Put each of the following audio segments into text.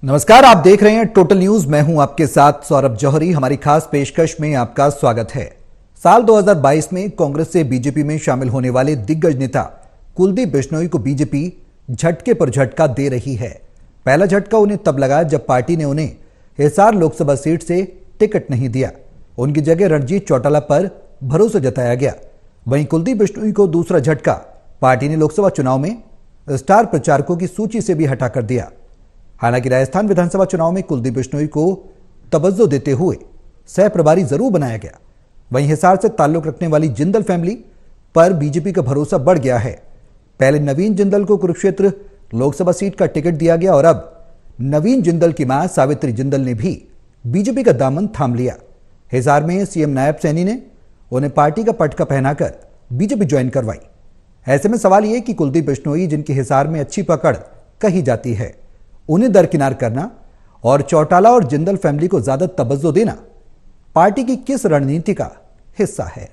नमस्कार, आप देख रहे हैं टोटल न्यूज। मैं हूं आपके साथ सौरभ जौहरी। हमारी खास पेशकश में आपका स्वागत है। साल 2022 में कांग्रेस से बीजेपी में शामिल होने वाले दिग्गज नेता कुलदीप बिश्नोई को बीजेपी झटके पर झटका दे रही है। पहला झटका उन्हें तब लगा जब पार्टी ने उन्हें हिसार लोकसभा सीट से टिकट नहीं दिया। उनकी जगह रणजीत चौटाला पर भरोसा जताया गया। वहीं कुलदीप बिश्नोई को दूसरा झटका पार्टी ने लोकसभा चुनाव में स्टार प्रचारकों की सूची से भी हटाकर दिया। हालांकि राजस्थान विधानसभा चुनाव में कुलदीप बिश्नोई को तवज्जो देते हुए सह प्रभारी जरूर बनाया गया। वहीं हिसार से ताल्लुक रखने वाली जिंदल फैमिली पर बीजेपी का भरोसा बढ़ गया है। पहले नवीन जिंदल को कुरुक्षेत्र लोकसभा सीट का टिकट दिया गया और अब नवीन जिंदल की मां सावित्री जिंदल ने भी बीजेपी का दामन थाम लिया। हिसार में सीएम नायब सैनी ने उन्हें पार्टी का पटका पहनाकर बीजेपी ज्वाइन करवाई। ऐसे में सवाल यह कि कुलदीप बिश्नोई, जिनकी हिसार में अच्छी पकड़ कही जाती है, उन्हें दरकिनार करना और चौटाला और जिंदल फैमिली को ज्यादा तवज्जो देना पार्टी की किस रणनीति का हिस्सा है?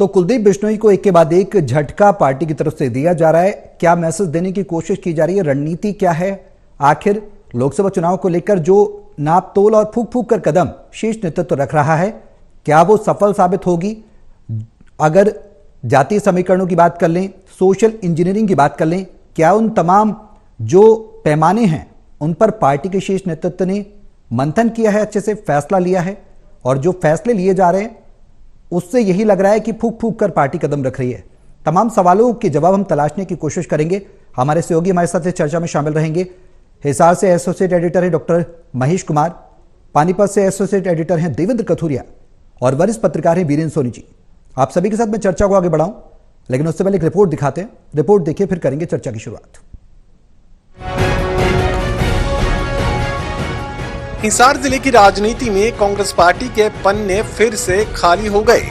तो कुलदीप बिश्नोई को एक के बाद एक झटका पार्टी की तरफ से दिया जा रहा है। क्या मैसेज देने की कोशिश की जा रही है? रणनीति क्या है? आखिर लोकसभा चुनाव को लेकर जो नाप तोल और फूक फूक कर कदम शीर्ष नेतृत्व रख रहा है, क्या वो सफल साबित होगी? अगर जातीय समीकरणों की बात कर लें, सोशल इंजीनियरिंग की बात कर लें, क्या उन तमाम जो पैमाने हैं उन पर पार्टी के शीर्ष नेतृत्व ने मंथन किया है, अच्छे से फैसला लिया है? और जो फैसले लिए जा रहे हैं उससे यही लग रहा है कि फूक फूक कर पार्टी कदम रख रही है। तमाम सवालों के जवाब हम तलाशने की कोशिश करेंगे। हमारे सहयोगी हमारे साथ इस चर्चा में शामिल रहेंगे। हिसार से एसोसिएट एडिटर है डॉक्टर महेश कुमार, पानीपत से एसोसिएट एडिटर हैं देवेंद्र कथुरिया और वरिष्ठ पत्रकार हैं वीरेंद्र सोनी जी। आप सभी के साथ मैं चर्चा को आगे बढ़ाऊं, लेकिन उससे पहले एक रिपोर्ट दिखाते हैं। रिपोर्ट देखिए, फिर करेंगे चर्चा की शुरुआत। हिसार जिले की राजनीति में कांग्रेस पार्टी के पन्ने फिर से खाली हो गए।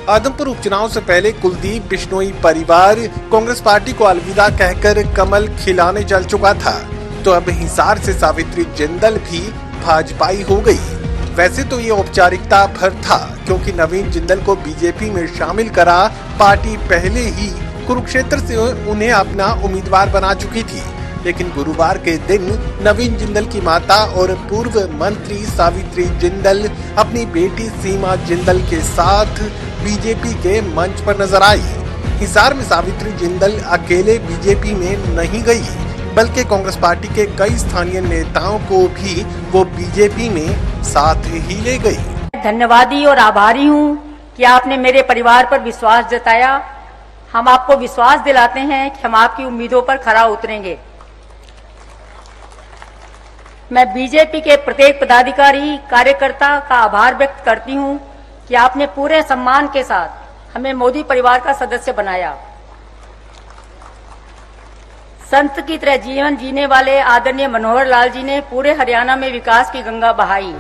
आदमपुर उपचुनाव से पहले कुलदीप बिश्नोई परिवार कांग्रेस पार्टी को अलविदा कहकर कमल खिलाने चल चुका था, तो अब हिसार से सावित्री जिंदल भी भाजपाई हो गई। वैसे तो ये औपचारिकता भर था, क्योंकि नवीन जिंदल को बीजेपी में शामिल करा पार्टी पहले ही कुरुक्षेत्र से उन्हें अपना उम्मीदवार बना चुकी थी। लेकिन गुरुवार के दिन नवीन जिंदल की माता और पूर्व मंत्री सावित्री जिंदल अपनी बेटी सीमा जिंदल के साथ बीजेपी के मंच पर नजर आई। हिसार में सावित्री जिंदल अकेले बीजेपी में नहीं गई, बल्कि कांग्रेस पार्टी के कई स्थानीय नेताओं को भी वो बीजेपी में साथ ही ले गई। धन्यवादी और आभारी हूँ कि आपने मेरे परिवार पर विश्वास जताया। हम आपको विश्वास दिलाते हैं कि हम आपकी उम्मीदों पर खरा उतरेंगे। मैं बीजेपी के प्रत्येक पदाधिकारी कार्यकर्ता का आभार व्यक्त करती हूँ कि आपने पूरे सम्मान के साथ हमें मोदी परिवार का सदस्य बनाया। संत की तरह जीवन जीने वाले आदरणीय मनोहर लाल जी ने पूरे हरियाणा में विकास की गंगा बहाई।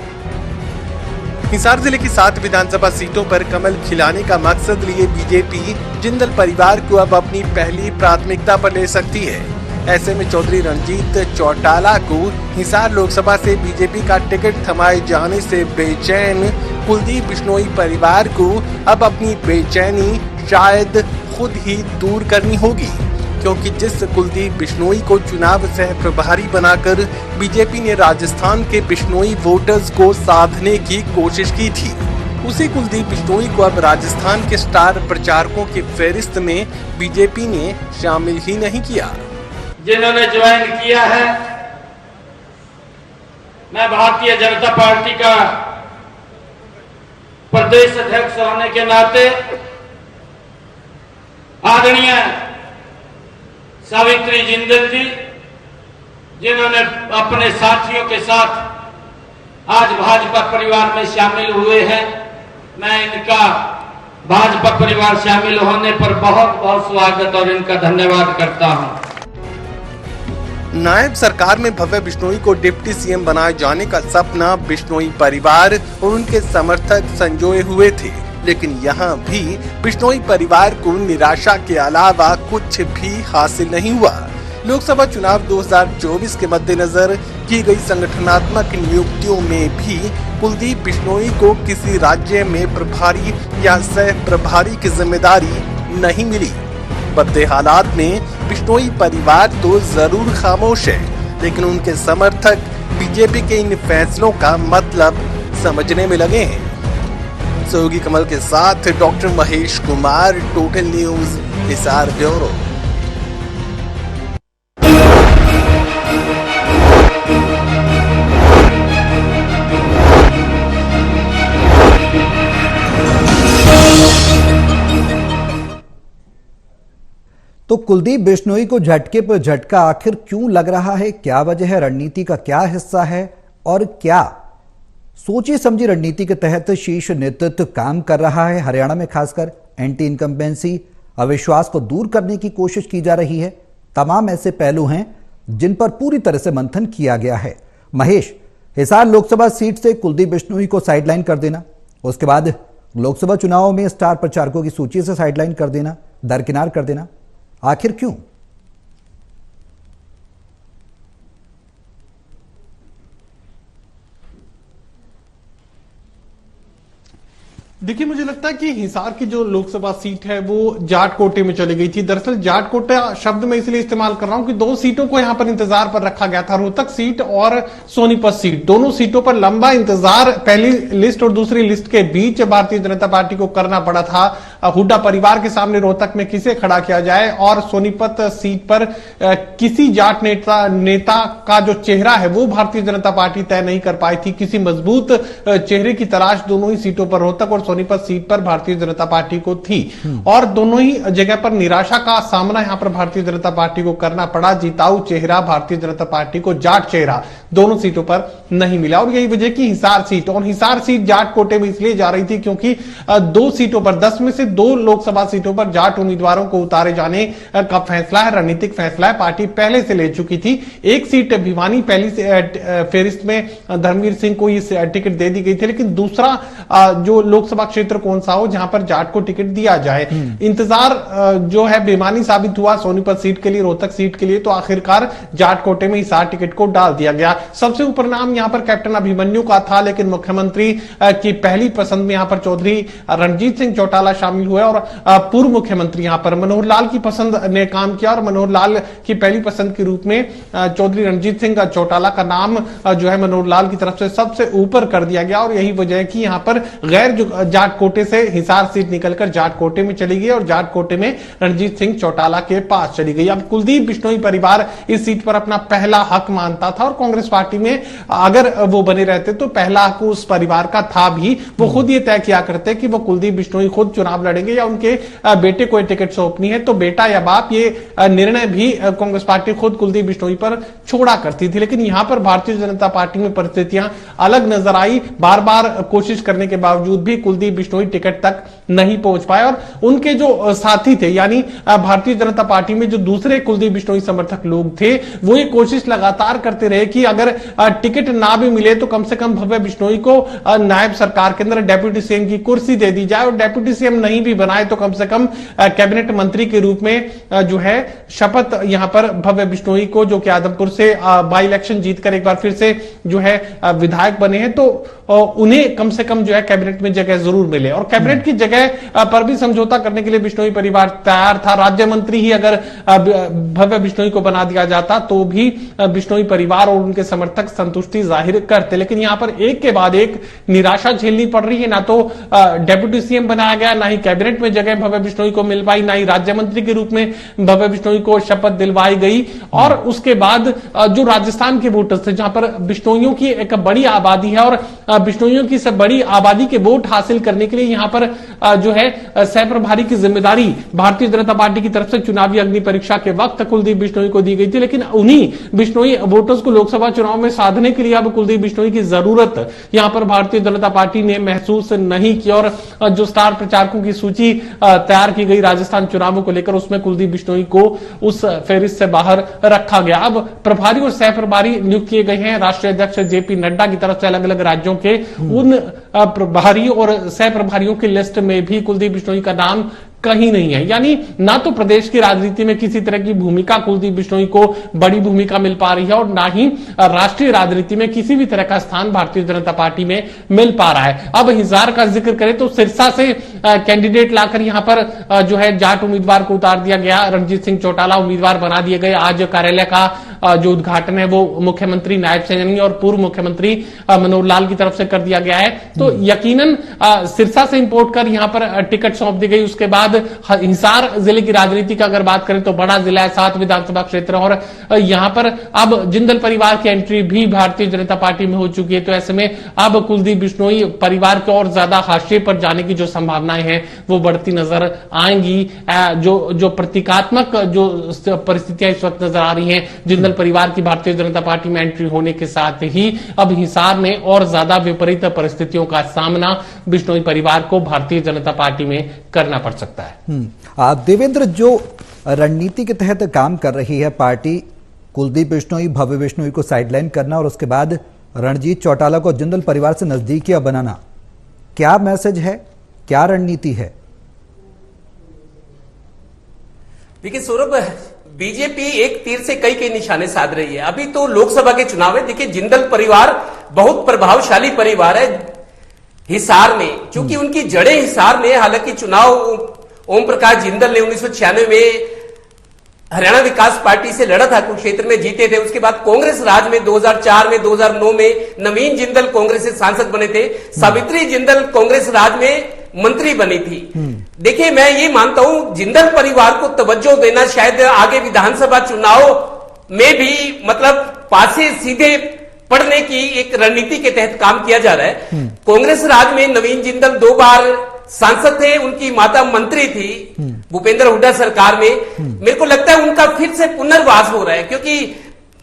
हिसार जिले की 7 विधानसभा सीटों पर कमल खिलाने का मकसद लिए बीजेपी जिंदल परिवार को अब अपनी पहली प्राथमिकता पर ले सकती है। ऐसे में चौधरी रणजीत चौटाला को हिसार लोकसभा से बीजेपी का टिकट थमाए जाने से बेचैन कुलदीप बिश्नोई परिवार को अब अपनी बेचैनी शायद खुद ही दूर करनी होगी, क्योंकि जिस कुलदीप बिश्नोई को चुनाव सह प्रभारी बनाकर बीजेपी ने राजस्थान के बिश्नोई वोटर्स को साधने की कोशिश की थी, उसी कुलदीप बिश्नोई को अब राजस्थान के स्टार प्रचारकों की फहरिस्त में बीजेपी ने शामिल ही नहीं किया। जिन्होंने ज्वाइन किया है, मैं भारतीय जनता पार्टी का प्रदेश अध्यक्ष होने के नाते आदरणीय सावित्री जिंदल जी, जिन्होंने अपने साथियों के साथ आज भाजपा परिवार में शामिल हुए हैं, मैं इनका भाजपा परिवार शामिल होने पर बहुत बहुत स्वागत और इनका धन्यवाद करता हूं। नायब सरकार में भव्य बिश्नोई को डिप्टी सीएम बनाए जाने का सपना बिश्नोई परिवार और उनके समर्थक संजोए हुए थे, लेकिन यहाँ भी बिश्नोई परिवार को निराशा के अलावा कुछ भी हासिल नहीं हुआ। लोकसभा चुनाव 2024 के मद्देनजर की गई संगठनात्मक नियुक्तियों में भी कुलदीप बिश्नोई को किसी राज्य में प्रभारी या सह प्रभारी की जिम्मेदारी नहीं मिली। बदले हालात में बिश्नोई परिवार तो जरूर खामोश है, लेकिन उनके समर्थक बीजेपी के इन फैसलों का मतलब समझने में लगे हैं। सहयोगी कमल के साथ doctor Mahesh Kumar, total news, Hisar bureau. तो कुलदीप बिश्नोई को झटके पर झटका आखिर क्यों लग रहा है? क्या वजह है? रणनीति का क्या हिस्सा है? और क्या सोची समझी रणनीति के तहत शीर्ष नेतृत्व काम कर रहा है? हरियाणा में खासकर एंटी इनकम्बेंसी अविश्वास को दूर करने की कोशिश की जा रही है। तमाम ऐसे पहलू हैं जिन पर पूरी तरह से मंथन किया गया है। महेश, हिसार लोकसभा सीट से कुलदीप बिश्नोई को साइडलाइन कर देना, उसके बाद लोकसभा चुनाव में स्टार प्रचारकों की सूची से साइडलाइन कर देना, दरकिनार कर देना, आखिर क्यों? देखिए, मुझे लगता है कि हिसार की जो लोकसभा सीट है वो जाट कोटे में चली गई थी। दरअसल जाट कोटा शब्द मैं इसलिए इस्तेमाल कर रहा हूं कि दो सीटों को यहां पर इंतजार पर रखा गया था, रोहतक सीट और सोनीपत सीट। दोनों सीटों पर लंबा इंतजार पहली लिस्ट और दूसरी लिस्ट के बीच भारतीय जनता पार्टी को करना पड़ा था। हुड्डा परिवार के सामने रोहतक में किसे खड़ा किया जाए और सोनीपत सीट पर किसी जाट नेता का जो चेहरा है वो भारतीय जनता पार्टी तय नहीं कर पाई थी। किसी मजबूत चेहरे की तलाश दोनों ही सीटों पर, रोहतक और सोनीपत सीट पर भारतीय जनता पार्टी को थी और दोनों ही जगह पर निराशा का सामना यहां पर भारतीय जनता पार्टी को करना पड़ा। जिताऊ चेहरा भारतीय जनता पार्टी को जाट चेहरा दोनों सीटों पर नहीं मिला और यही वजह की हिसार सीट, और हिसार सीट जाट कोटे में इसलिए जा रही थी क्योंकि दो सीटों पर 10 में से 2 लोकसभा सीटों पर जाट उम्मीदवारों को उतारे जाने का फैसला है, रणनीतिक फैसला है, पार्टी पहले से ले चुकी थी। एक सीट भिवानी पहली फेरिस्त में धर्मवीर सिंह को इस टिकट दे दी गई थी, लेकिन दूसरा जो लोकसभा क्षेत्र कौन सा हो जहां पर जाट को टिकट दिया जाए, इंतजार जो है बेमानी साबित हुआ सोनीपत सीट के लिए, रोहतक सीट के लिए, तो आखिरकार जाट कोटे में हिसार टिकट को डाल दिया गया। सबसे ऊपर नाम यहां पर कैप्टन अभिमन्यु का था, लेकिन मुख्यमंत्री की पहली पसंद में यहां पर चौधरी रणजीत सिंह चौटाला शामिल हुए और पूर्व मुख्यमंत्री यहां पर मनोहर लाल की पसंद ने काम किया और मनोहर लाल की पहली पसंद के रूप में चौधरी रणजीत सिंह चौटाला का नाम जो है मनोहर लाल की तरफ से सबसे ऊपर कर दिया गया और यही वजह है कि यहां पर गैर जाट कोटे से हिसार सीट निकलकर जाट कोटे में चली गई और जाट कोटे में रणजीत सिंह चौटाला के पास चली गई। अब कुलदीप बिश्नोई परिवार इस सीट पर अपना पहला हक मानता था और कांग्रेस पार्टी में अगर वो बने रहते तो पहला हक उस परिवार का था भी। वो खुद ये तय किया करते कि वो कुलदीप बिश्नोई खुद चुनाव लड़ेंगे या उनके बेटे को टिकट सौंपनी है, तो बेटा या बाप ये निर्णय भी कांग्रेस पार्टी खुद कुलदीप बिश्नोई पर छोड़ा करती थी। लेकिन यहां पर भारतीय जनता पार्टी में परिस्थितियां अलग नजर आई। बार बार कोशिश करने के बावजूद भी कुलदीप बिश्नोई टिकट तक नहीं पहुंच पाए और उनके जो साथी थे यानी भारतीय जनता पार्टी में जो दूसरे कुलदीप बिश्नोई समर्थक लोग थे वो ये कोशिश लगातार करते रहे कि अगर टिकट ना भी मिले तो कम से कम भव्य बिश्नोई को नायब सरकार के अंदर डेप्यूटी सीएम की कुर्सी दे दी जाए और डेप्यूटी सीएम नहीं भी बनाए तो कम से कम कैबिनेट मंत्री के रूप में जो है शपथ यहां पर भव्य बिश्नोई को, जो कि आदमपुर से बाई इलेक्शन जीतकर एक बार फिर से जो है विधायक बने हैं, तो उन्हें कम से कम जो है कैबिनेट में जगह जरूर मिले और कैबिनेट की जगह पर भी समझौता करने के लिए बिश्नोई परिवार तैयार था। राज्य मंत्री ही अगर भव्य बिश्नोई को बना दिया जाता तो भी बिश्नोई परिवार और उनके समर्थक संतुष्टि जाहिर करते, लेकिन यहां पर एक के बाद एक निराशा झेलनी पड़ रही है। ना तो डेप्यूटी सीएम बनाया गया, ना ही कैबिनेट में जगह भव्य बिश्नोई को मिल पाई, ना ही राज्य मंत्री के रूप में भव्य बिश्नोई को शपथ दिलवाई गई और उसके बाद जो राजस्थान के वोटर्स थे जहां पर बिश्नोइयों की एक बड़ी आबादी है और बिश्नोइयों की सब बड़ी आबादी के वोट हासिल करने के लिए यहां पर जो है सह प्रभारी की जिम्मेदारी भारतीय जनता पार्टी की तरफ से चुनावी अग्नि परीक्षा के वक्त कुलदीप बिश्नोई को दी गई थी, लेकिन उन्हीं बिश्नोई वोटर्स को लोकसभा चुनाव में साधने के लिए अब कुलदीप बिश्नोई की जरूरत यहां पर भारतीय जनता पार्टी ने महसूस नहीं की और जो स्टार प्रचारकों की सूची तैयार की गई राजस्थान चुनावों को लेकर उसमें कुलदीप बिश्नोई को उस फेरिस्त से बाहर रखा गया। अब प्रभारी और सह प्रभारी नियुक्त किए गए हैं राष्ट्रीय अध्यक्ष जेपी नड्डा की तरफ से अलग अलग राज्यों के उन प्रभारी और सह प्रभारियों की लिस्ट में भी कुलदीप बिश्नोई का नाम कहीं नहीं है। यानी ना तो प्रदेश की राजनीति में किसी तरह की भूमिका कुलदीप बिश्नोई को बड़ी भूमिका मिल पा रही है और ना ही राष्ट्रीय राजनीति में किसी भी तरह का स्थान भारतीय जनता पार्टी में मिल पा रहा है। अब हिसार का जिक्र करें तो सिरसा से कैंडिडेट लाकर यहां पर जो है जाट उम्मीदवार को उतार दिया गया, रणजीत सिंह चौटाला उम्मीदवार बना दिए गए। आज कार्यालय का जो उद्घाटन है वो मुख्यमंत्री नायब सैनी और पूर्व मुख्यमंत्री मनोहर लाल की तरफ से कर दिया गया है। तो यकीनन सिरसा से इंपोर्ट कर यहां पर टिकट सौंप दी गई। उसके बाद हिसार जिले की राजनीति का अगर बात करें तो बड़ा जिला है, 7 विधानसभा क्षेत्र और यहां पर अब जिंदल परिवार की एंट्री भी भारतीय जनता पार्टी में हो चुकी है। तो ऐसे में अब कुलदीप बिश्नोई परिवार के और ज्यादा हाशिए पर जाने की जो संभावनाएं हैं वो बढ़ती नजर आएंगी। जो प्रतीकात्मक जो परिस्थितियां इस वक्त नजर आ रही हैं जिंदल परिवार की भारतीय जनता पार्टी में एंट्री होने के साथ ही अब हिसार में और ज्यादा विपरीत परिस्थितियों का सामना बिश्नोई परिवार को भारतीय जनता पार्टी में करना पड़ सकता है। देवेंद्र, जो रणनीति के तहत काम कर रही है पार्टी, कुलदीप बिश्नोई भव्य बिश्नोई को साइडलाइन करना और उसके बाद रणजीत चौटाला को जिंदल परिवार से नजदीकियां बनाना, क्या मैसेज है, क्या रणनीति है? देखिए सौरभ, बीजेपी एक तीर से कई निशाने साध रही है। अभी तो लोकसभा के चुनाव है। देखिए जिंदल परिवार बहुत प्रभावशाली परिवार है हिसार में, क्योंकि उनकी जड़ें हिसार में। हालांकि चुनाव ओम प्रकाश जिंदल ने 1996 में हरियाणा विकास पार्टी से लड़ा था, कुरुक्षेत्र में जीते थे। उसके बाद कांग्रेस राज में 2004 में 2009 में नवीन जिंदल कांग्रेस से सांसद बने थे। सावित्री जिंदल कांग्रेस राज में मंत्री बनी थी। देखिए मैं ये मानता हूं जिंदल परिवार को तवज्जो देना शायद आगे विधानसभा चुनाव में भी मतलब पासे सीधे पड़ने की एक रणनीति के तहत काम किया जा रहा है। कांग्रेस राज में नवीन जिंदल 2 बार सांसद थे, उनकी माता मंत्री थी भूपेंद्र हुड्डा सरकार में। मेरे को लगता है उनका फिर से पुनर्वास हो रहा है, क्योंकि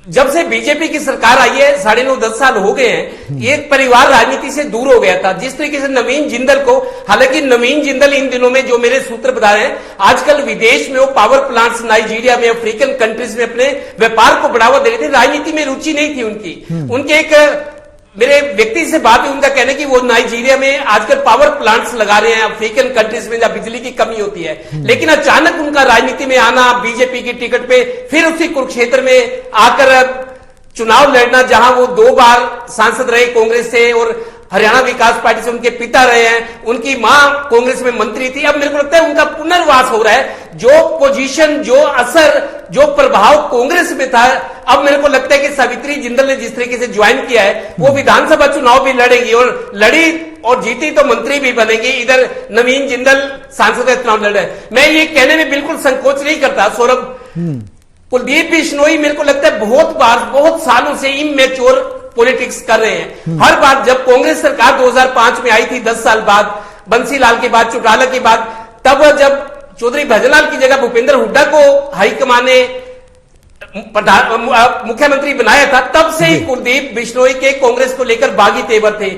जब से बीजेपी की सरकार आई है 9.5-10 साल हो गए हैं, एक परिवार राजनीति से दूर हो गया था। जिस तरीके से नवीन जिंदल को, हालांकि नवीन जिंदल इन दिनों में जो मेरे सूत्र बता रहे हैं, आजकल विदेश में वो पावर प्लांट्स नाइजीरिया में, अफ्रीकन कंट्रीज में अपने व्यापार को बढ़ावा दे रहे थे। राजनीति में रुचि नहीं थी उनकी। उनके एक मेरे व्यक्ति से बात हुई, उनका कहना है कि वो नाइजीरिया में आजकल पावर प्लांट्स लगा रहे हैं अफ्रीकन कंट्रीज में जहां बिजली की कमी होती है। लेकिन अचानक उनका राजनीति में आना, बीजेपी की टिकट पे फिर उसी कुरुक्षेत्र में आकर चुनाव लड़ना, जहां वो 2 बार सांसद रहे कांग्रेस से और हरियाणा विकास पार्टी से उनके पिता रहे हैं, उनकी मां कांग्रेस में मंत्री थी। अब मेरे को लगता है उनका पुनर्वास हो रहा है। जो पोजीशन, जो असर, जो प्रभाव कांग्रेस में था, अब मेरे को लगता है कि सावित्री जिंदल ने जिस तरीके से ज्वाइन किया है, वो विधानसभा चुनाव भी लड़ेगी और लड़ी और जीती तो मंत्री भी बनेगी। इधर नवीन जिंदल सांसद चुनाव लड़ रहे हैं। मैं ये कहने में बिल्कुल संकोच नहीं करता सौरभ, कुलदीप बिश्नोई मेरे को लगता है बहुत बार, बहुत सालों से इमैच्योर पॉलिटिक्स कर रहे हैं। हर बार जब कांग्रेस सरकार 2005 में आई थी, 10 साल बाद, बंसीलाल के बाद, चौटाला के बाद, तब जब चौधरी भजनलाल की जगह भूपेंद्र हुड्डा को हाईकमान ने मुख्यमंत्री बनाया था, तब से ही कुलदीप बिश्नोई के कांग्रेस को लेकर बागी तेवर थे।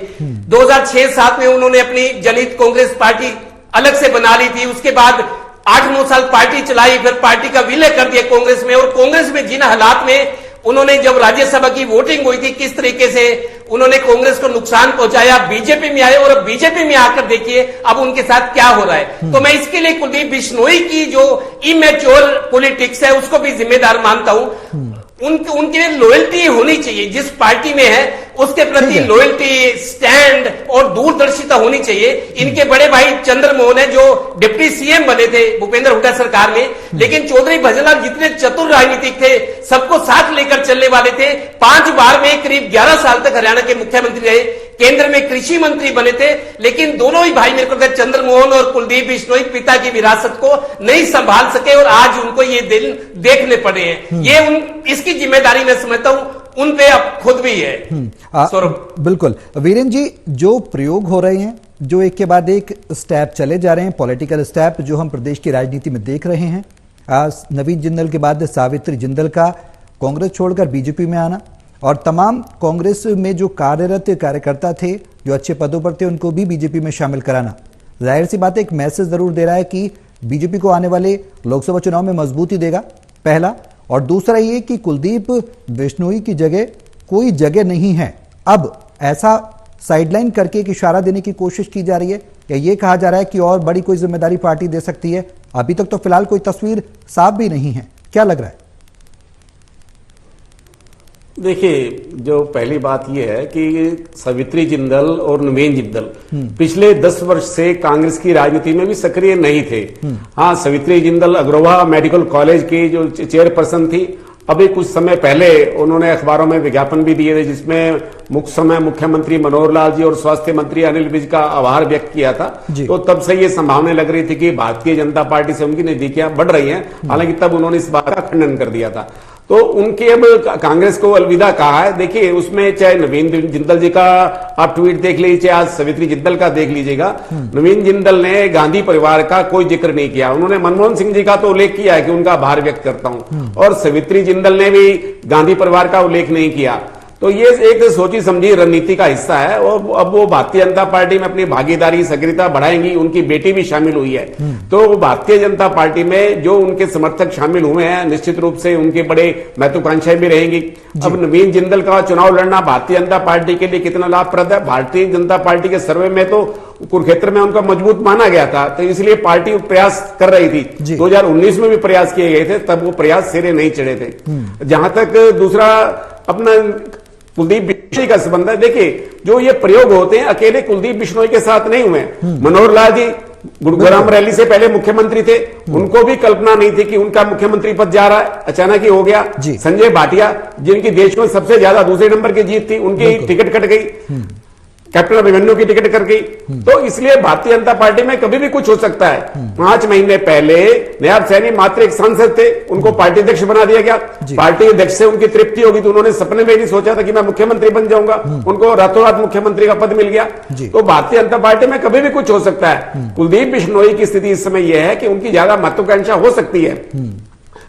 2006-7 में उन्होंने अपनी जनहित कांग्रेस पार्टी अलग से बना ली थी। उसके बाद 8-9 साल पार्टी चलाई, फिर पार्टी का विलय कर दिया कांग्रेस में। और कांग्रेस में जिन हालात में उन्होंने, जब राज्यसभा की वोटिंग हुई थी, किस तरीके से उन्होंने कांग्रेस को नुकसान पहुंचाया, बीजेपी में आए और अब बीजेपी में आकर देखिए अब उनके साथ क्या हो रहा है। तो मैं इसके लिए कुलदीप बिश्नोई की जो इमैच्योर पॉलिटिक्स है उसको भी जिम्मेदार मानता हूं। उनके लिए लॉयल्टी होनी चाहिए, जिस पार्टी में है उसके प्रति लॉयल्टी, स्टैंड और दूरदर्शिता होनी चाहिए। इनके बड़े भाई चंद्रमोहन है जो डिप्टी सीएम बने थे भूपेंद्र हुड्डा सरकार में, लेकिन चौधरी भजनलाल जितने चतुर राजनीतिक थे, सबको साथ लेकर चलने वाले थे। 5 बार में करीब 11 साल तक हरियाणा के मुख्यमंत्री रहे, केंद्र में कृषि मंत्री बने थे। लेकिन दोनों ही भाई मेरे को लगता है चंद्रमोहन और कुलदीप बिश्नोई पिता की विरासत को नहीं संभाल सके और आज उनको ये दिन देखने पड़े हैं। ये इसकी जिम्मेदारी मैं समझता हूं उन पे अब खुद भी है। बिल्कुल वीरेंद्र जी, जो प्रयोग हो रहे हैं, जो एक के बाद एक स्टेप चले जा रहे हैं, पॉलिटिकल स्टेप जो हम प्रदेश की राजनीति में देख रहे हैं, नवीन जिंदल के बाद सावित्री जिंदल का कांग्रेस छोड़कर बीजेपी में आना और तमाम कांग्रेस में जो कार्यरत कार्यकर्ता थे, जो अच्छे पदों पर थे, उनको भी बीजेपी में शामिल कराना, जाहिर सी बात है एक मैसेज जरूर दे रहा है कि बीजेपी को आने वाले लोकसभा चुनाव में मजबूती देगा, पहला। और दूसरा ये कि कुलदीप बिश्नोई की जगह कोई जगह नहीं है, अब ऐसा साइडलाइन करके एक इशारा देने की कोशिश की जा रही है। या ये कहा जा रहा है कि और बड़ी कोई जिम्मेदारी पार्टी दे सकती है? अभी तक तो फिलहाल कोई तस्वीर साफ भी नहीं है, क्या लग रहा है? देखिए, जो पहली बात यह है कि सवित्री जिंदल और नवीन जिंदल पिछले 10 वर्ष से कांग्रेस की राजनीति में भी सक्रिय नहीं थे। हाँ, सवित्री जिंदल अग्रोहा मेडिकल कॉलेज की जो चेयरपर्सन थी, अभी कुछ समय पहले उन्होंने अखबारों में विज्ञापन भी दिए थे जिसमें मुख्यमंत्री मनोहर लाल जी और स्वास्थ्य मंत्री अनिल विज का आभार व्यक्त किया था। तो तब से ये संभावना लग रही थी कि भारतीय जनता पार्टी से उनकी नजदीकियां बढ़ रही हैं। हालांकि तब उन्होंने इस बात का खंडन कर दिया था। तो उनके अब कांग्रेस को अलविदा कहा है। देखिए, उसमें चाहे नवीन जिंदल जी का आप ट्वीट देख लीजिए, चाहे आज सवित्री जिंदल का देख लीजिएगा, नवीन जिंदल ने गांधी परिवार का कोई जिक्र नहीं किया। उन्होंने मनमोहन सिंह जी का तो उल्लेख किया है कि उनका आभार व्यक्त करता हूं, और सवित्री जिंदल ने भी गांधी परिवार का उल्लेख नहीं किया। तो ये एक सोची समझी रणनीति का हिस्सा है, और अब वो भारतीय जनता पार्टी में अपनी भागीदारी सक्रियता बढ़ाएंगी। उनकी बेटी भी शामिल हुई है, तो भारतीय जनता पार्टी में जो उनके समर्थक शामिल हुए हैं, निश्चित रूप से उनके बड़े महत्वाकांक्षाएं भी रहेंगी। अब नवीन जिंदल का चुनाव लड़ना भारतीय जनता पार्टी के लिए कितना लाभप्रद है? भारतीय जनता पार्टी के सर्वे में तो कुरुक्षेत्र में उनका मजबूत माना गया था, तो इसलिए पार्टी प्रयास कर रही थी। 2019 में भी प्रयास किए गए थे, तब वो प्रयास सिरे नहीं चढ़े थे। जहां तक दूसरा अपना कुलदीप बिश्नोई का संबंध है, देखिए, जो ये प्रयोग होते हैं अकेले कुलदीप बिश्नोई के साथ नहीं हुए। मनोहर लाल जी गुरुग्राम रैली से पहले मुख्यमंत्री थे, उनको भी कल्पना नहीं थी कि उनका मुख्यमंत्री पद जा रहा है, अचानक ही हो गया। संजय भाटिया, जिनकी देश में सबसे ज्यादा दूसरे नंबर की जीत थी, उनकी टिकट कट गई, कैप्टन अभिमन्यु की टिकट कर गई। तो इसलिए भारतीय जनता पार्टी में कभी भी कुछ हो सकता है। 5 महीने पहले नायब सैनी मात्र एक सांसद थे, उनको पार्टी अध्यक्ष बना दिया गया। पार्टी अध्यक्ष से उनकी तृप्ति होगी, तो उन्होंने सपने में नहीं सोचा था कि मैं मुख्यमंत्री बन जाऊंगा। उनको रातों रात मुख्यमंत्री का पद मिल गया। तो भारतीय जनता पार्टी में कभी भी कुछ हो सकता है। कुलदीप बिश्नोई की स्थिति इस समय यह है कि उनकी ज्यादा महत्वाकांक्षा हो सकती है,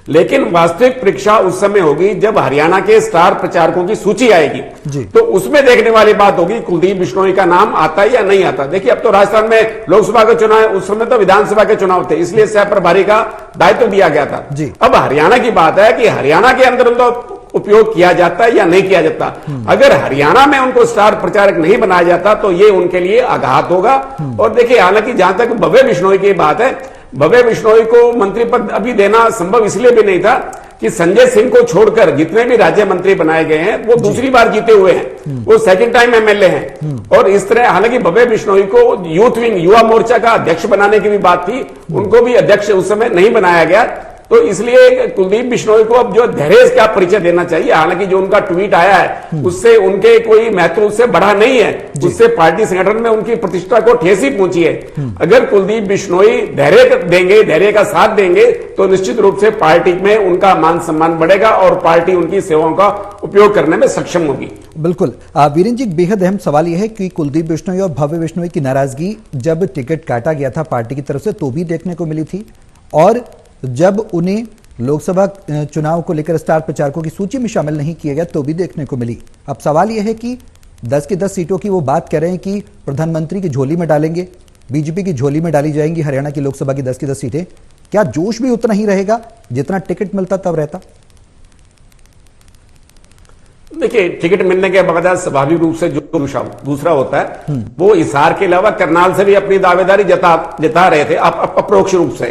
लेकिन वास्तविक परीक्षा उस समय होगी जब हरियाणा के स्टार प्रचारकों की सूची आएगी। तो उसमें देखने वाली बात होगी कुलदीप बिश्नोई का नाम आता है या नहीं आता। देखिए, अब तो राजस्थान में लोकसभा के चुनाव है, उस समय तो विधानसभा के चुनाव थे, इसलिए सह प्रभारी का दायित्व दिया गया था। अब हरियाणा की बात है कि हरियाणा के अंदर उनका उपयोग किया जाता है या नहीं किया जाता। अगर हरियाणा में उनको स्टार प्रचारक नहीं बनाया जाता तो ये उनके लिए आघात होगा। और देखिए, हालांकि जहां तक भव्य बिश्नोई की बात है, भव्य बिश्नोई को मंत्री पद अभी देना संभव इसलिए भी नहीं था कि संजय सिंह को छोड़कर जितने भी राज्य मंत्री बनाए गए हैं वो दूसरी बार जीते हुए हैं, वो सेकंड टाइम एमएलए हैं। और इस तरह, हालांकि भव्य बिश्नोई को यूथ विंग युवा मोर्चा का अध्यक्ष बनाने की भी बात थी, उनको भी अध्यक्ष उस समय नहीं बनाया गया। तो इसलिए कुलदीप बिश्नोई को अब जो धैर्य का परिचय देना चाहिए। हालांकि जो उनका ट्वीट आया है उससे उनके कोई महत्व उससे बढ़ा नहीं है, उससे पार्टी संगठन में उनकी प्रतिष्ठा को ठेस ही पहुंची है। अगर कुलदीप बिश्नोई धैर्य देंगे, धैर्य का साथ देंगे, तो निश्चित रूप से पार्टी में उनका मान सम्मान बढ़ेगा और पार्टी उनकी सेवाओं का उपयोग करने में सक्षम होगी। बिल्कुल। वीरेंद्र जी, बेहद अहम सवाल यह है कि कुलदीप बिश्नोई और भव्य बिश्नोई की नाराजगी जब टिकट काटा गया था पार्टी की तरफ से तो भी देखने को मिली थी, और जब उन्हें लोकसभा चुनाव को लेकर स्टार प्रचारकों की सूची में शामिल नहीं किया गया तो भी देखने को मिली। अब सवाल यह है कि 10 की 10 सीटों की वो बात कर रहे हैं कि प्रधानमंत्री की झोली में डालेंगे, बीजेपी की झोली में डाली जाएंगी हरियाणा की लोकसभा की 10 की 10 सीटें। क्या जोश भी उतना ही रहेगा जितना टिकट मिलता तब रहता? देखिए, टिकट मिलने के बाद स्वाभाविक रूप से जो दूसरा होता है वो हिसार के अलावा करनाल से भी अपनी दावेदारी जता रहे थे अप्रोक्ष रूप से।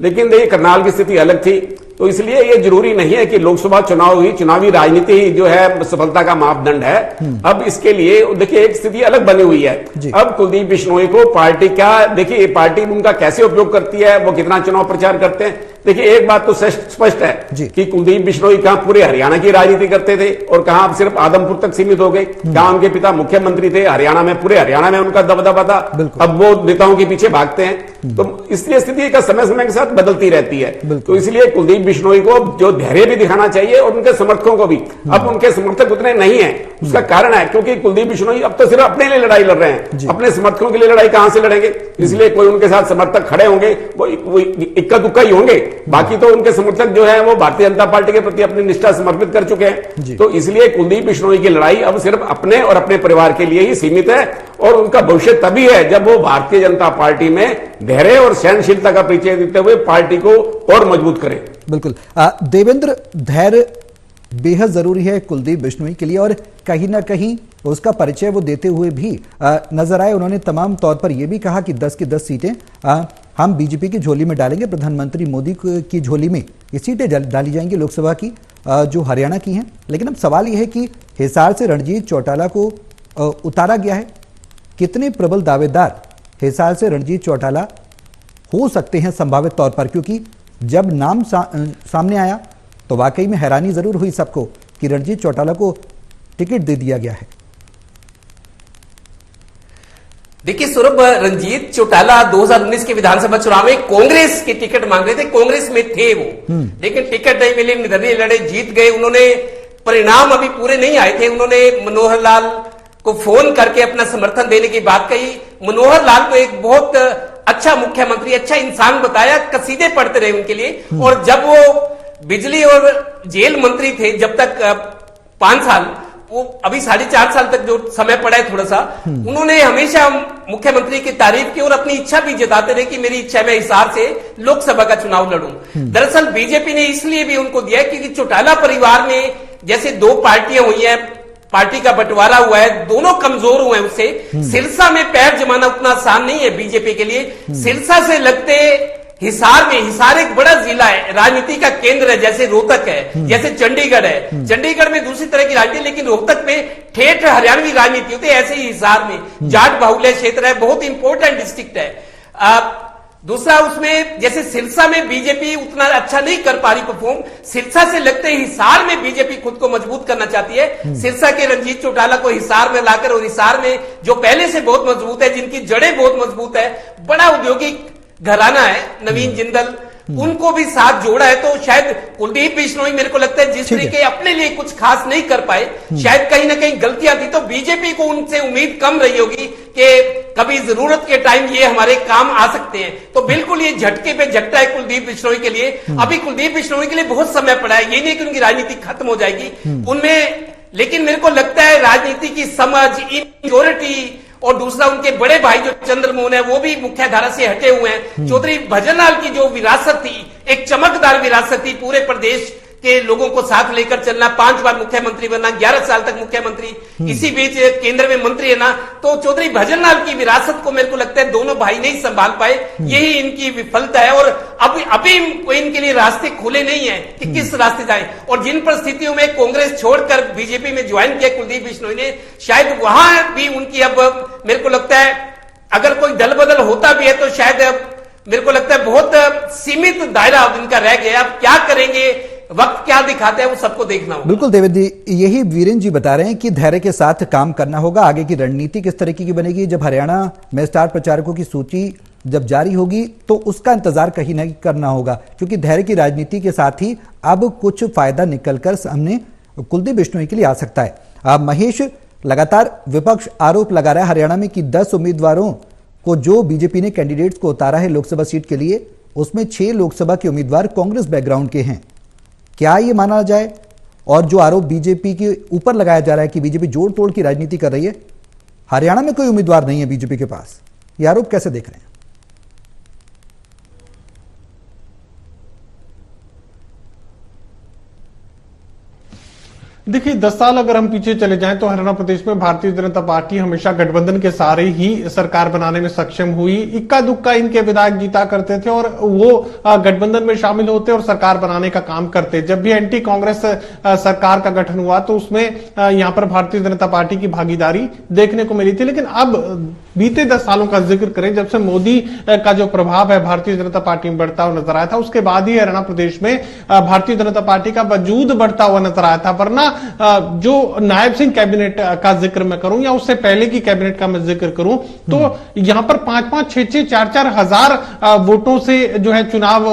लेकिन देखिए, करनाल की स्थिति अलग थी, तो इसलिए ये जरूरी नहीं है कि लोकसभा चुनाव ही, चुनावी राजनीति ही जो है सफलता का मापदंड है। अब इसके लिए देखिए एक स्थिति अलग बनी हुई है। अब कुलदीप बिश्नोई को पार्टी क्या, देखिए पार्टी उनका कैसे उपयोग करती है, वो कितना चुनाव प्रचार करते हैं। देखिए, एक बात तो स्पष्ट है कि कुलदीप बिश्नोई कहां पूरे हरियाणा की राजनीति करते थे और कहां अब सिर्फ आदमपुर तक सीमित हो गए। कहां उनके पिता मुख्यमंत्री थे, हरियाणा में पूरे हरियाणा में उनका दबदबा था, अब वो नेताओं के पीछे भागते हैं। तो इसलिए स्थिति का समय समय के साथ बदलती रहती है। तो इसलिए कुलदीप बिश्नोई को जो धैर्य भी दिखाना चाहिए और उनके समर्थकों को भी। अब उनके समर्थक उतने नहीं है, उसका कारण है क्योंकि कुलदीप बिश्नोई अब तो सिर्फ अपने लिए लड़ाई लड़ रहे हैं, अपने समर्थकों के लिए लड़ाई कहां से लड़ेंगे। इसलिए कोई उनके साथ समर्थक खड़े होंगे वो इक्का दुक्का ही होंगे, बाकी तो उनके समर्थक जो है वो भारतीय जनता पार्टी के प्रति अपनी निष्ठा समर्पित कर चुके हैं। तो इसलिए कुलदीप बिश्नोई की लड़ाई अब सिर्फ अपने और अपने परिवार के लिए ही सीमित है, और उनका भविष्य तभी है जब वो भारतीय जनता पार्टी में धैर्य और सहनशीलता का परिचय देते हुए पार्टी को और मजबूत करें। बिल्कुल। देवेंद्र, धैर्य बेहद जरूरी है कुलदीप बिश्नोई के लिए, और कहीं ना कहीं उसका परिचय वो देते हुए भी नजर आए। उन्होंने तमाम तौर पर यह भी कहा कि 10 की 10 सीटें हम बीजेपी की झोली में डालेंगे, प्रधानमंत्री मोदी की झोली में ये सीटें डाली जाएंगी लोकसभा की जो हरियाणा की हैं। लेकिन अब सवाल यह है कि हिसार से रणजीत चौटाला को उतारा गया है। कितने प्रबल दावेदार हिसार से रणजीत चौटाला हो सकते हैं संभावित तौर पर, क्योंकि जब नाम सामने आया तो वाकई में हैरानी जरूर हुई सबको कि रणजीत चौटाला को टिकट दे दिया गया है। देखिए सौरभ, रणजीत चौटाला 2019 के विधानसभा चुनाव में कांग्रेस की टिकट मांग रहे थे, कांग्रेस में थे वो, लेकिन टिकट नहीं मिली, निर्दलीय लड़े, जीत गए। उन्होंने परिणाम अभी पूरे नहीं आए थे, उन्होंने मनोहर लाल को फोन करके अपना समर्थन देने की बात कही। मनोहर लाल को एक बहुत अच्छा मुख्यमंत्री, अच्छा इंसान बताया, कसीदे पढ़ते रहे उनके लिए। और जब वो बिजली और जेल मंत्री थे, जब तक 5 साल, वो अभी 4.5 साल तक जो समय पड़ा है थोड़ा सा, उन्होंने हमेशा मुख्यमंत्री की तारीफ की और अपनी इच्छा भी जताते रहे कि मेरी इच्छा है मैं हिसार से लोकसभा का चुनाव लड़ूं। दरअसल बीजेपी ने इसलिए भी उनको दिया क्योंकि चौटाला परिवार में जैसे 2 पार्टियां हुई हैं, पार्टी का बंटवारा हुआ है, दोनों कमजोर हुए हैं उससे। सिरसा में पैर जमाना उतना आसान नहीं है बीजेपी के लिए। सिरसा से लगते हिसार में, हिसार एक बड़ा जिला है, राजनीति का केंद्र है, जैसे रोहतक है, जैसे चंडीगढ़ है। चंडीगढ़ में दूसरी तरह की राजनीति, लेकिन रोहतक में ठेठ हरियाणवी राजनीति होती है, ऐसे ही हिसार में जाट बाहुल्य क्षेत्र है, बहुत इंपॉर्टेंट डिस्ट्रिक्ट है। दूसरा उसमें जैसे सिरसा में बीजेपी उतना अच्छा नहीं कर पा रही परफॉर्म, सिरसा से लगते हिसार में बीजेपी खुद को मजबूत करना चाहती है। सिरसा के रणजीत चौटाला को हिसार में लाकर, और हिसार में जो पहले से बहुत मजबूत है, जिनकी जड़ें बहुत मजबूत है, बड़ा औद्योगिक घराना है, नवीन जिंदल, उनको भी साथ जोड़ा है। तो शायद कुलदीप बिश्नोई मेरे को लगता है जिस तरीके अपने लिए कुछ खास नहीं कर पाए, शायद कहीं ना कहीं गलतियां थी, तो बीजेपी को उनसे उम्मीद कम रही होगी कि कभी जरूरत के टाइम ये हमारे काम आ सकते हैं। तो बिल्कुल ये झटके पे झटका है कुलदीप बिश्नोई के लिए। अभी कुलदीप बिश्नोई के लिए बहुत समय पड़ा है, ये नहीं कि उनकी राजनीति खत्म हो जाएगी उनमें, लेकिन मेरे को लगता है राजनीति की समझ, इम्योरिटी, और दूसरा उनके बड़े भाई जो चंद्रमोहन है वो भी मुख्य धारा से हटे हुए हैं। चौधरी भजनलाल की जो विरासत थी, एक चमकदार विरासत थी, पूरे प्रदेश के लोगों को साथ लेकर चलना, 5 बार मुख्यमंत्री बनना, 11 साल तक मुख्यमंत्री, इसी बीच केंद्र में मंत्री है ना, तो चौधरी भजनलाल की विरासत को मेरे को लगता है दोनों भाई नहीं संभाल पाए, यही इनकी विफलता है। और अभी इनके लिए रास्ते खुले नहीं है कि किस रास्ते जाए, और जिन परिस्थितियों में कांग्रेस छोड़कर बीजेपी में ज्वाइन किया कुलदीप बिश्नोई ने, शायद वहां भी उनकी अब मेरे को लगता है अगर कोई दल बदल होता भी है तो शायद मेरे को लगता है बहुत सीमित दायरा अब इनका रह गया। अब क्या करेंगे, वक्त क्या दिखाते हैं, वो सबको देखना होगा। बिल्कुल देवेंद्र जी, यही वीरेंद्र जी बता रहे हैं कि धैर्य के साथ काम करना होगा। आगे की रणनीति किस तरीके की बनेगी, जब हरियाणा में स्टार प्रचारकों की सूची जब जारी होगी तो उसका इंतजार कहीं नहीं करना होगा, क्योंकि धैर्य की राजनीति के साथ ही अब कुछ फायदा निकलकर सामने कुलदीप बिश्नोई के लिए आ सकता है। अब महेश, लगातार विपक्ष आरोप लगा रहा है हरियाणा में कि 10 उम्मीदवारों को जो बीजेपी ने कैंडिडेट्स को उतारा है लोकसभा सीट के लिए, उसमें 6 लोकसभा के उम्मीदवार कांग्रेस बैकग्राउंड के हैं। क्या ये माना जाए? और जो आरोप बीजेपी के ऊपर लगाया जा रहा है कि बीजेपी जोड़ तोड़ की राजनीति कर रही है, हरियाणा में कोई उम्मीदवार नहीं है बीजेपी के पास, ये आरोप कैसे देख रहे हैं? देखिए 10 साल अगर हम पीछे चले जाएं तो हरियाणा प्रदेश में भारतीय जनता पार्टी हमेशा गठबंधन के सहारे ही सरकार बनाने में सक्षम हुई। इक्का दुक्का इनके विधायक जीता करते थे और वो गठबंधन में शामिल होते और सरकार बनाने का काम करते। जब भी एंटी कांग्रेस सरकार का गठन हुआ तो उसमें यहां पर भारतीय जनता पार्टी की भागीदारी देखने को मिली थी। लेकिन अब बीते 10 सालों का जिक्र करें, जब से मोदी का जो प्रभाव है भारतीय जनता पार्टी में बढ़ता हुआ नजर आया था, उसके बाद ही हरियाणा प्रदेश में भारतीय जनता पार्टी का वजूद बढ़ता हुआ नजर आया था। वरना जो नायब सिंह कैबिनेट का जिक्र मैं करूं या उससे पहले की कैबिनेट का मैं जिक्र करूं तो यहां पर 5-5, 6-6, 4-4 हजार वोटों से जो है चुनाव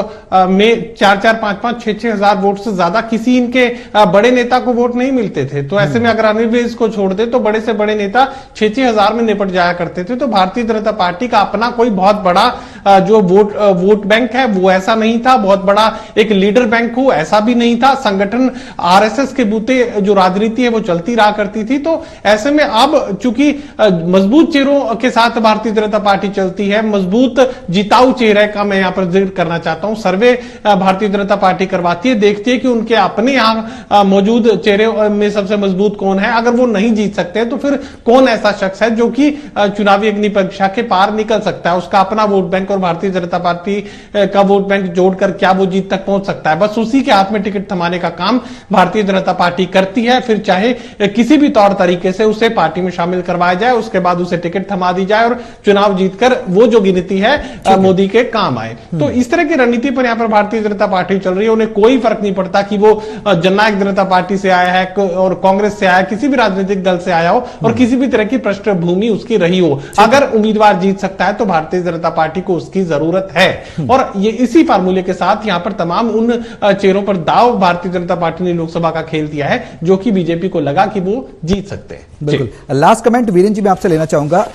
में 4-4, 5-5, 6-6 हजार वोट से ज्यादा किसी इनके बड़े नेता को वोट नहीं मिलते थे। तो ऐसे में अगर अनिल विज को छोड़ दे तो बड़े से बड़े नेता 6-6 हजार में निपट जाया करते थे। तो भारतीय जनता पार्टी का अपना कोई बहुत बड़ा जो वोट बैंक है वो ऐसा नहीं था, बहुत बड़ा एक लीडर बैंक हो ऐसा भी नहीं था, संगठन आरएसएस के बूते जो राजनीति है वो चलती रहा करती थी। तो ऐसे में अब चूंकि मजबूत चेहरों के साथ भारतीय जनता पार्टी चलती है, मजबूत जिताऊ चेहरे का मैं यहां पर जिक्र करना चाहता हूं। सर्वे भारतीय जनता पार्टी करवाती है, देखती है कि उनके अपने यहां मौजूद चेहरे में सबसे मजबूत कौन है। अगर वो नहीं जीत सकते तो फिर कौन ऐसा शख्स है जो कि चुनावी अग्नि परीक्षा के पार निकल सकता है, उसका अपना वोट बैंक और भारतीय जनता पार्टी का वोट बैंक जोड़कर क्या वो जीत तक पहुंच सकता है। बस उसी के हाथ में टिकट थमाने का काम भारतीय जनता पार्टी करती है। फिर चाहे किसी भी तौर तरीके से उसे पार्टी में शामिल करवाया जाए, उसके बाद उसे टिकट थमा दी जाए और चुनाव जीतकर वो जो गिनती है मोदी के काम आए। तो इस तरह की रणनीति पर यहां पर भारतीय जनता पार्टी चल रही है। उन्हें कोई फर्क नहीं पड़ता कि वो जननायक जनता पार्टी से आया है और कांग्रेस से आया, किसी भी राजनीतिक दल से आया हो और किसी भी तरह की पृष्ठभूमि उसकी रही हो, अगर उम्मीदवार जीत सकता है तो भारतीय जनता पार्टी को उसकी जरूरत है। और ये इसी फार्मूले के साथ यहां पर तमाम उन चेहरों पर दाव भारतीय जनता पार्टी ने लोकसभा का खेल दिया है जो कि बीजेपी को लगा कि वो जीत सकते हैं। बिल्कुल। लास्ट कमेंट वीरेन जी मैं आपसे लेना चाहूंगा।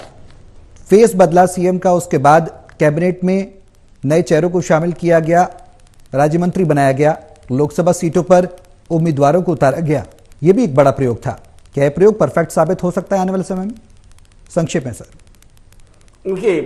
फेस बदला सीएम का, उसके बाद कैबिनेट में नए चेहरों को शामिल किया गया, राज्य मंत्री बनाया गया, लोकसभा सीटों पर उम्मीदवारों को उतारा गया। यह भी एक बड़ा प्रयोग था। क्या यह प्रयोग परफेक्ट साबित हो सकता है आने वाले समय में? संक्षेप में सर। देखिए,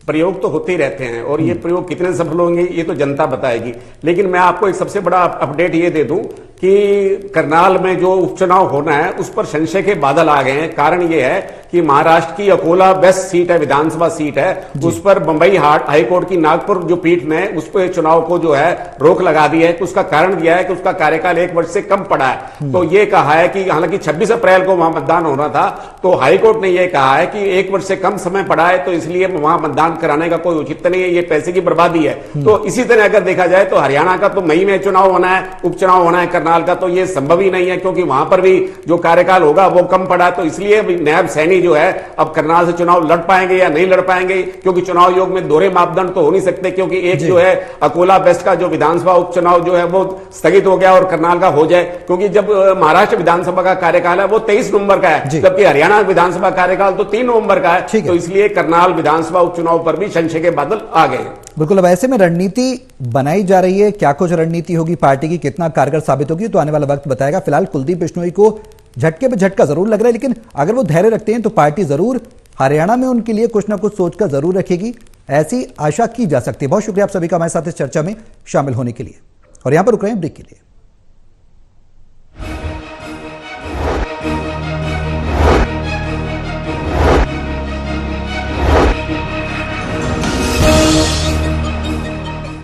प्रयोग तो होते ही रहते हैं और ये प्रयोग कितने सफल होंगे ये तो जनता बताएगी। लेकिन मैं आपको एक सबसे बड़ा अपडेट ये दे दूं कि करनाल में जो उपचुनाव होना है उस पर संशय के बादल आ गए हैं। कारण ये है कि महाराष्ट्र की अकोला वेस्ट सीट है, विधानसभा सीट है, उस पर बंबई हाईकोर्ट की नागपुर जो पीठ ने उस पर चुनाव को जो है रोक लगा दी है। उसका कारण दिया है कि उसका कार्यकाल 1 वर्ष से कम पड़ा है। तो ये कहा है कि हालांकि 26 अप्रैल को वहां मतदान होना था, तो हाईकोर्ट ने यह कहा है कि 1 वर्ष से कम समय पड़ा है, तो इसलिए वहां मतदान कराने का कोई उचित नहीं है, ये पैसे की बर्बादी है। तो इसी तरह अगर देखा जाए तो हरियाणा का तो मई में चुनाव होना है, उपचुनाव होना है, करनाल का तो ये संभव ही नहीं है क्योंकि वहां पर भी जो कार्यकाल होगा वो कम पड़ा। तो इसलिए नायब सैनी जो है अब करनाल से चुनाव लड़ पाएंगे या नहीं लड़ पाएंगे, क्योंकि चुनाव योग में दोहरे मापदंड तो हो नहीं सकते, क्योंकि एक जो है अकोला वेस्ट का जो विधानसभा उपचुनाव जो है वो स्थगित हो गया और करनाल का हो जाए, क्योंकि जब महाराष्ट्र विधानसभा का कार्यकाल है वो 23 नवंबर का है, जबकि हरियाणा विधानसभा कार्यकाल तो 3 नवंबर का है। तो इसलिए करनाल विधानसभा उपचुनाव पर भी संशय के बादल आ गए। बिल्कुल। अब ऐसे में रणनीति बनाई जा रही है, क्या कुछ रणनीति होगी पार्टी की, कितना कारगर साबित होगी तो आने वाला वक्त बताएगा। फिलहाल कुलदीप बिश्नोई को झटके पे झटका जरूर लग रहा है, लेकिन अगर वो धैर्य रखते हैं तो पार्टी जरूर हरियाणा में उनके लिए कुछ ना कुछ सोचकर जरूर रखेगी, ऐसी आशा की जा सकती है। बहुत शुक्रिया आप सभी का हमारे साथ इस चर्चा में शामिल होने के लिए। और यहां पर रुक रहे हैं ब्रेक के लिए।